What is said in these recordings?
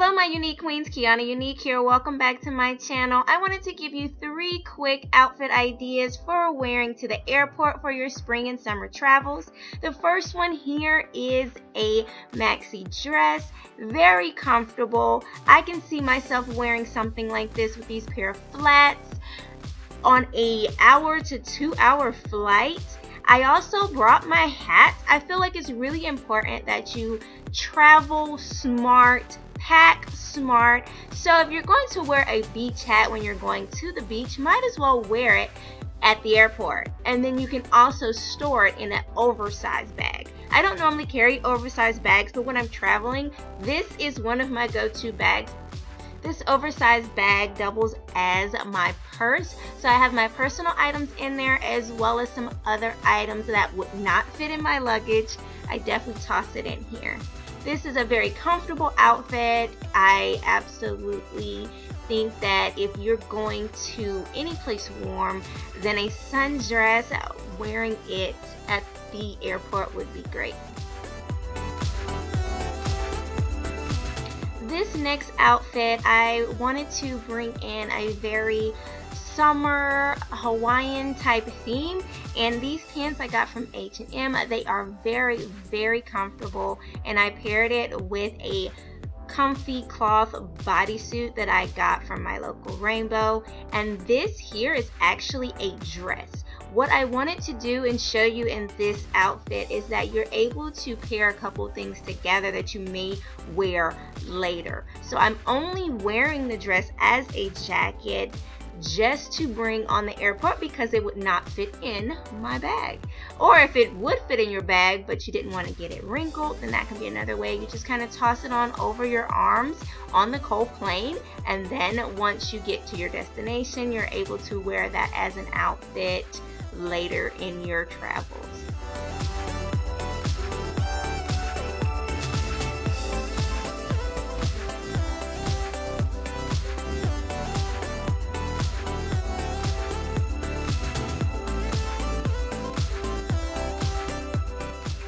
Hello my unique queens, QuianaUnique here. Welcome back to my channel. I wanted to give you 3 quick outfit ideas for wearing to the airport for your spring and summer travels. The first one here is a maxi dress. Very comfortable. I can see myself wearing something like this with these pair of flats on a hour to 2 hour flight. I also brought my hat. I feel like it's really important that you travel smart, pack smart. So if you're going to wear a beach hat when you're going to the beach, might as well wear it at the airport. And then you can also store it in an oversized bag. I don't normally carry oversized bags, but when I'm traveling, this is one of my go-to bags. This oversized bag doubles as my purse, so I have my personal items in there as well as some other items that would not fit in my luggage. I definitely toss it in here. This is a very comfortable outfit. I absolutely think that if you're going to any place warm, then a sundress, wearing it at the airport would be great. This next outfit, I wanted to bring in a very summer Hawaiian type theme, and these pants I got from H&M. They are very, very comfortable, and I paired it with a comfy cloth bodysuit that I got from my local Rainbow, and this here is actually a dress. What I wanted to do and show you in this outfit is that you're able to pair a couple things together that you may wear later. So I'm only wearing the dress as a jacket just to bring on the airport because it would not fit in my bag. Or if it would fit in your bag but you didn't want to get it wrinkled, then that can be another way. You just kind of toss it on over your arms on the cold plane, and then once you get to your destination, you're able to wear that as an outfit later in your travels.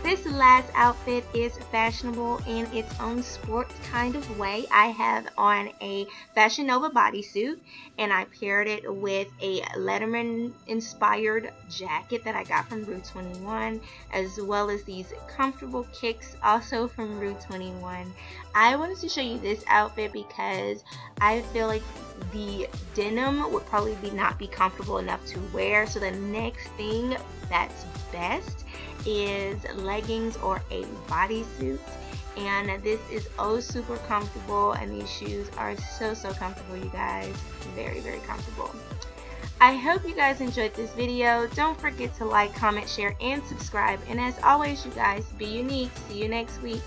This last outfit is fashionable in its own sports kind of way. I have on a Fashion Nova bodysuit, and I paired it with a Letterman inspired jacket that I got from Rue 21, as well as these comfortable kicks also from Rue 21. I wanted to show you this outfit because I feel like the denim would probably not be comfortable enough to wear, so the next thing that's best is leggings or a bodysuit, and this is oh super comfortable, and these shoes are so comfortable, you guys. Very, very comfortable. I hope you guys enjoyed this video. Don't forget to like, comment, share, and subscribe, and as always, you guys, be unique. See you next week.